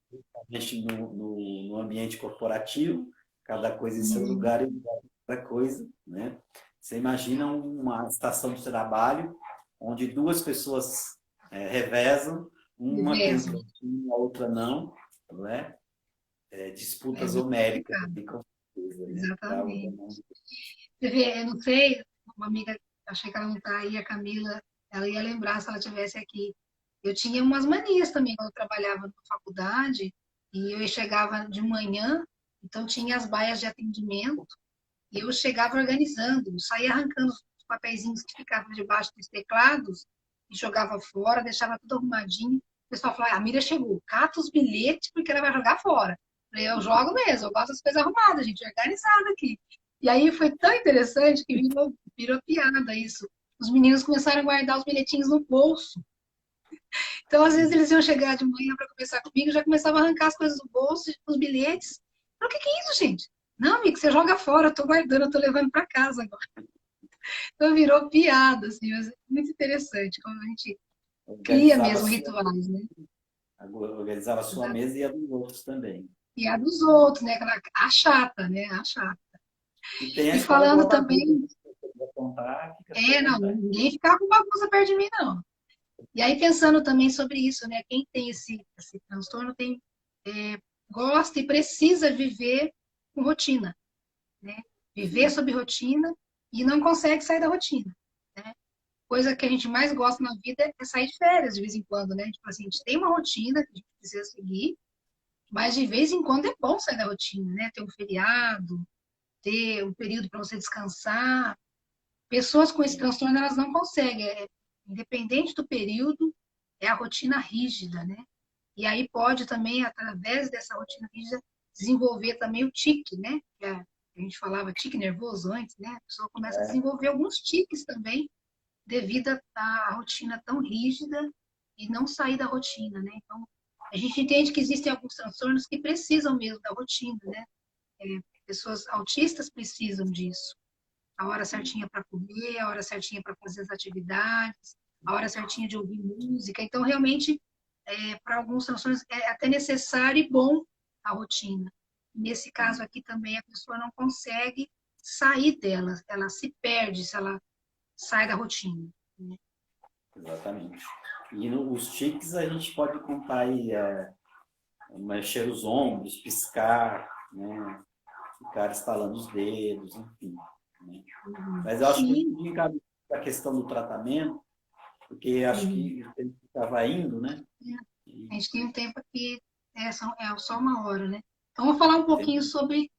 principalmente no ambiente corporativo, cada coisa em seu Uhum. lugar e um lugar para cada coisa, né? Você imagina uma estação de trabalho onde duas pessoas revezam, uma tem um Mesmo. cantinho, a outra não é? É Disputas muito homéricas, complicado. com certeza, né? Tá Exatamente. ordenando. Você vê, eu não sei, uma amiga, achei que ela não está aí, a Camila, ela ia lembrar se ela tivesse aqui. Eu tinha umas manias também quando eu trabalhava na faculdade, e eu chegava de manhã, então tinha as baias de atendimento, e eu chegava organizando, eu saía arrancando os papeizinhos que ficavam debaixo dos teclados, e jogava fora, deixava tudo arrumadinho. O pessoal fala, a Miriam chegou, cata os bilhetes porque ela vai jogar fora. Eu falei, eu jogo mesmo, eu gosto das coisas arrumadas, gente, organizada aqui. E aí foi tão interessante que virou piada isso. Os meninos começaram a guardar os bilhetinhos no bolso. Então, às vezes, eles iam chegar de manhã para conversar comigo, já começavam a arrancar as coisas do bolso, os bilhetes. Eu falei, o que é isso, gente? Não, amigo, você joga fora, eu tô guardando, eu tô levando para casa agora. Então, virou piada, assim, mas é muito interessante como a gente cria Organizava a mesmo sua, rituais, né? organizava a sua mesa e a dos outros também. E a dos outros, né? A chata, né? A chata. E tem a E história falando da bagunça, também, que você quer contar, fica à sua não, vontade. ninguém ficava com bagunça perto de mim, não. E aí, pensando também sobre isso, né? Quem tem esse transtorno tem, gosta e precisa viver com rotina, né? Viver Sim, sob rotina e não consegue sair da rotina, né? Coisa que a gente mais gosta na vida é sair de férias de vez em quando, né? Tipo assim, a gente tem uma rotina que a gente precisa seguir, mas de vez em quando é bom sair da rotina, né? Ter um feriado, ter um período para você descansar. Pessoas com esse sim. transtorno, elas não conseguem. Independente do período, é a rotina rígida, né? E aí pode também, através dessa rotina rígida, desenvolver também o tique, né? A gente falava tique nervoso antes, né? A pessoa começa a É, desenvolver alguns tiques também, devido à rotina tão rígida e não sair da rotina, né? Então, a gente entende que existem alguns transtornos que precisam mesmo da rotina, né? Pessoas autistas precisam disso. A hora sim. certinha para comer, a hora certinha para fazer as atividades, a hora certinha de ouvir música. Então, realmente, para alguns transtornos é até necessário e bom a rotina. Nesse caso aqui também, a pessoa não consegue sair dela, ela se perde se ela sai da rotina, né? Exatamente. E os tiques a gente pode contar aí, mexer os ombros, piscar, né? Ficar estalando os dedos, enfim. Né? Mas eu acho que Sim, tudo encaminha a questão do tratamento, porque acho sim. que ele estava indo, né? A E gente tem um tempo aqui, só uma hora, né? Então, vou falar um pouquinho tem, sobre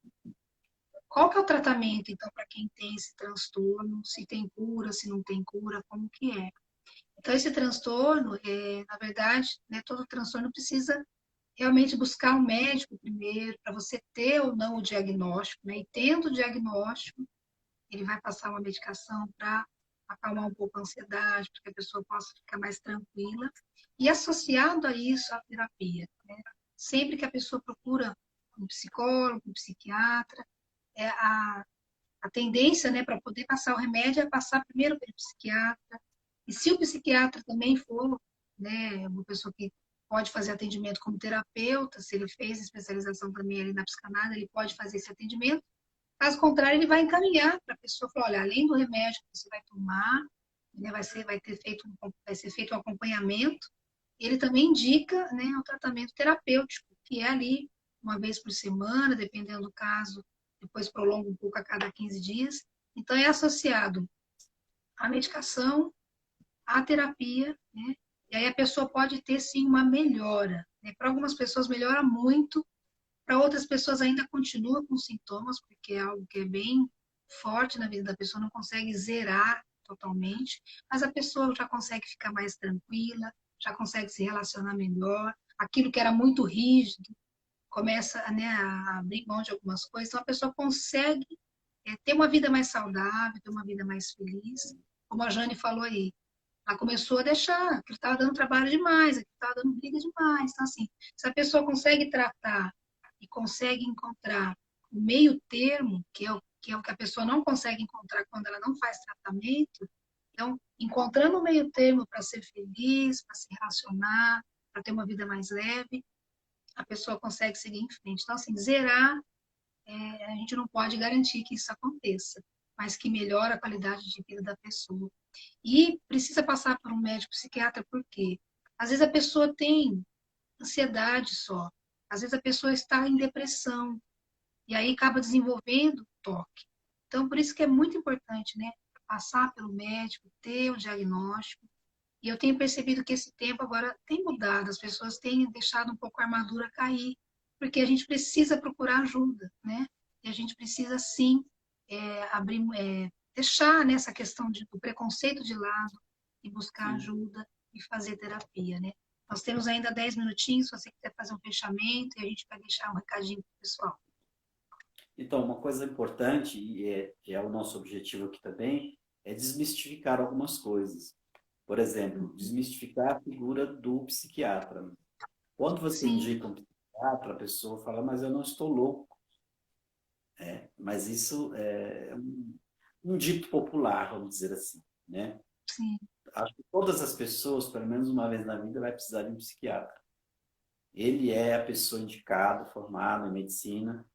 qual que é o tratamento, então, para quem tem esse transtorno, se tem cura, se não tem cura, como que é. Então, esse transtorno, na verdade, né, todo transtorno precisa realmente buscar um médico primeiro, para você ter ou não o diagnóstico, né? E tendo o diagnóstico, ele vai passar uma medicação para acalmar um pouco a ansiedade, para que a pessoa possa ficar mais tranquila. E associado a isso, a terapia, né? Sempre que a pessoa procura um psicólogo, um psiquiatra, a tendência, né, para poder passar o remédio é passar primeiro pelo psiquiatra. E se o psiquiatra também for, né, uma pessoa que pode fazer atendimento como terapeuta, se ele fez especialização também ali na psicanálise, ele pode fazer esse atendimento. Caso contrário, ele vai encaminhar para a pessoa falar, olha, além do remédio que você vai tomar, né, vai ser feito um acompanhamento. Ele também indica, né, o tratamento terapêutico, que é ali uma vez por semana, dependendo do caso, depois prolonga um pouco a cada 15 dias. Então, é associado à medicação, à terapia, né? E aí a pessoa pode ter, sim, uma melhora, né? Para algumas pessoas melhora muito, para outras pessoas ainda continua com sintomas, porque é algo que é bem forte na vida da pessoa, não consegue zerar totalmente, mas a pessoa já consegue ficar mais tranquila, já consegue se relacionar melhor. Aquilo que era muito rígido começa, né, a abrir mão de algumas coisas, então a pessoa consegue ter uma vida mais saudável, ter uma vida mais feliz. Como a Jane falou aí, ela começou a deixar, que estava dando trabalho demais, que estava dando briga demais. Então, assim, se a pessoa consegue tratar e consegue encontrar o meio termo, que é o que a pessoa não consegue encontrar quando ela não faz tratamento, então, encontrando o meio termo para ser feliz, para se relacionar, para ter uma vida mais leve, a pessoa consegue seguir em frente. Então, assim, zerar, a gente não pode garantir que isso aconteça, mas que melhora a qualidade de vida da pessoa. E precisa passar por um médico psiquiatra, por quê? Às vezes a pessoa tem ansiedade só, às vezes a pessoa está em depressão, e aí acaba desenvolvendo toque. Então, por isso que é muito importante, né? Passar pelo médico, ter o diagnóstico. E eu tenho percebido que esse tempo agora tem mudado, as pessoas têm deixado um pouco a armadura cair, porque a gente precisa procurar ajuda, né? E a gente precisa, sim, abrir, deixar nessa questão do preconceito de lado e buscar sim, ajuda e fazer terapia, né? Nós temos ainda 10 minutinhos, se você quiser fazer um fechamento, e a gente vai deixar um recadinho para o pessoal. Então, uma coisa importante, e é o nosso objetivo aqui também, é desmistificar algumas coisas. Por exemplo, desmistificar a figura do psiquiatra. Quando você Sim, indica um psiquiatra, a pessoa fala, mas eu não estou louco. Mas isso é um dito popular, vamos dizer assim, né? sim. Acho que todas as pessoas, pelo menos uma vez na vida, vai precisar de um psiquiatra. Ele é a pessoa indicada, formada em medicina,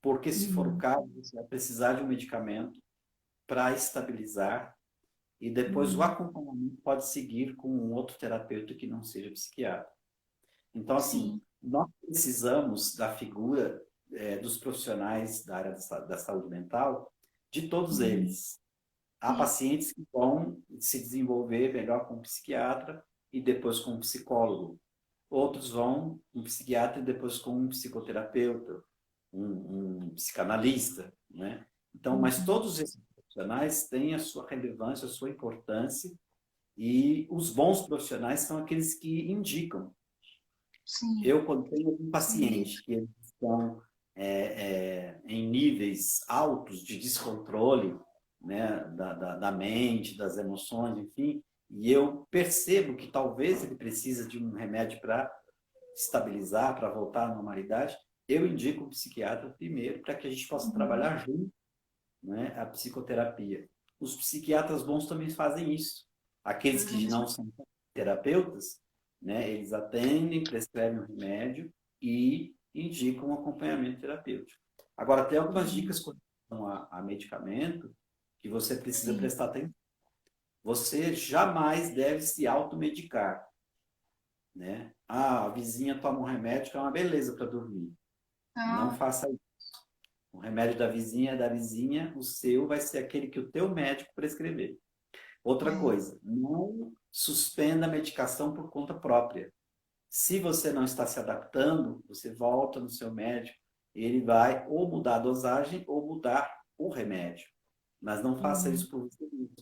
porque se for o Uhum, caso, você vai precisar de um medicamento para estabilizar e depois o uhum. acompanhamento pode seguir com um outro terapeuta que não seja psiquiatra. Então, assim, Sim. nós precisamos da figura dos profissionais da área da saúde mental, de todos Uhum. eles. Há Sim. pacientes que vão se desenvolver melhor com um psiquiatra e depois com um psicólogo. Outros vão com um psiquiatra e depois com um psicoterapeuta, um psicanalista, né? Então, mas Uhum. todos esses profissionais têm a sua relevância, a sua importância, e os bons profissionais são aqueles que indicam. Sim. Eu, quando tenho um Sem medo. paciente que eles estão em níveis altos de descontrole, né, da mente, das emoções, enfim, e eu percebo que talvez ele precisa de um remédio para estabilizar, para voltar à normalidade, eu indico o psiquiatra primeiro para que a gente possa Uhum. trabalhar junto, né, a psicoterapia. Os psiquiatras bons também fazem isso. Aqueles Faz a que mesma não são terapeutas, né, eles atendem, prescrevem o remédio e indicam um acompanhamento terapêutico. Agora, tem algumas coisa. dicas com relação a medicamento que você precisa Sim. prestar atenção. Você jamais deve se automedicar, né? Ah, a vizinha toma um remédio que é uma beleza para dormir. Não Ah, faça isso. O remédio da vizinha é da vizinha, o seu vai ser aquele que o teu médico prescrever. Outra é. coisa, não suspenda a medicação por conta própria. Se você não está se adaptando, você volta no seu médico, ele vai ou mudar a dosagem ou mudar o remédio. Mas não faça Uhum. isso por você mesmo,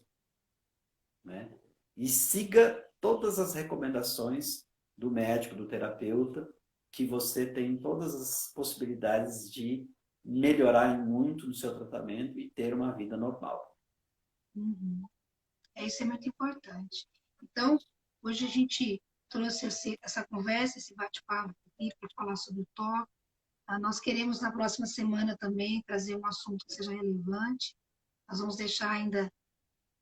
né? E siga todas as recomendações do médico, do terapeuta, que você tem todas as possibilidades de melhorar muito no seu tratamento e ter uma vida normal. Uhum. Isso é muito importante. Então, hoje a gente trouxe essa conversa, esse bate-papo aqui para falar sobre o toque. Nós queremos, na próxima semana, também trazer um assunto que seja relevante. Nós vamos deixar ainda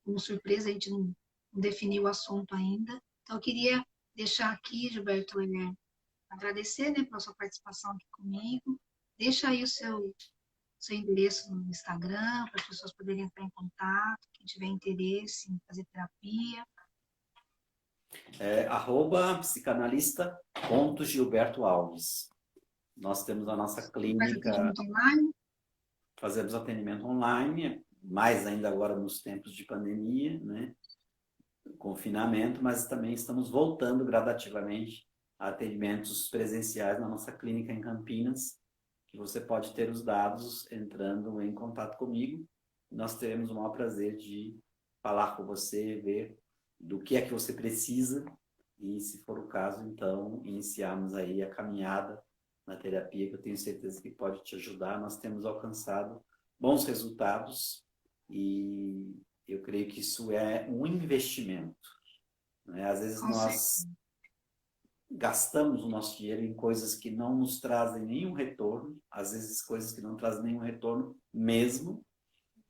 como surpresa, a gente não definiu o assunto ainda. Então, eu queria deixar aqui, Gilberto, agradecer, né, pela sua participação aqui comigo. Deixa aí o seu endereço no Instagram, para as pessoas poderem entrar em contato, quem tiver interesse em fazer terapia. @psicanalista.Gilberto Alves. Nós temos a nossa Você faz clínica, atendimento online? fazemos atendimento online, mais ainda agora nos tempos de pandemia, né? Confinamento, mas também estamos voltando gradativamente a atendimentos presenciais na nossa clínica em Campinas, que você pode ter os dados entrando em contato comigo. Nós teremos o maior prazer de falar com você, ver do que é que você precisa e, se for o caso, então, iniciarmos aí a caminhada na terapia, que eu tenho certeza que pode te ajudar. Nós temos alcançado bons resultados e eu creio que isso é um investimento, né? Às vezes Com nós certeza. gastamos o nosso dinheiro em coisas que não nos trazem nenhum retorno, às vezes coisas que não trazem nenhum retorno mesmo,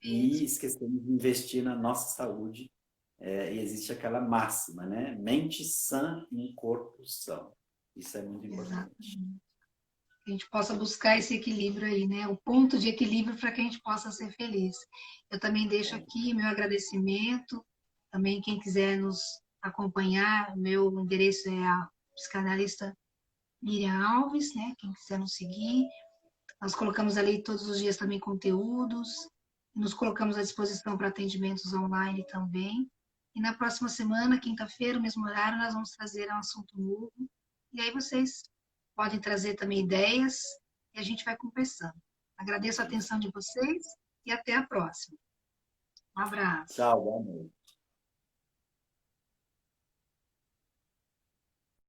e esquecemos de investir na nossa saúde. E existe aquela máxima, né? Mente sã em corpo são. Isso é muito importante. Exatamente. Que a gente possa buscar esse equilíbrio aí, né? O ponto de equilíbrio para que a gente possa ser feliz. Eu também deixo aqui meu agradecimento. Também quem quiser nos acompanhar, meu endereço é a psicanalista Miriam Alves, né? Quem quiser nos seguir. Nós colocamos ali todos os dias também conteúdos. Nos colocamos à disposição para atendimentos online também. E na próxima semana, quinta-feira, mesmo horário, nós vamos trazer um assunto novo. E aí vocês podem trazer também ideias e a gente vai conversando. Agradeço a atenção de vocês e até a próxima. Um abraço. Tchau, boa noite.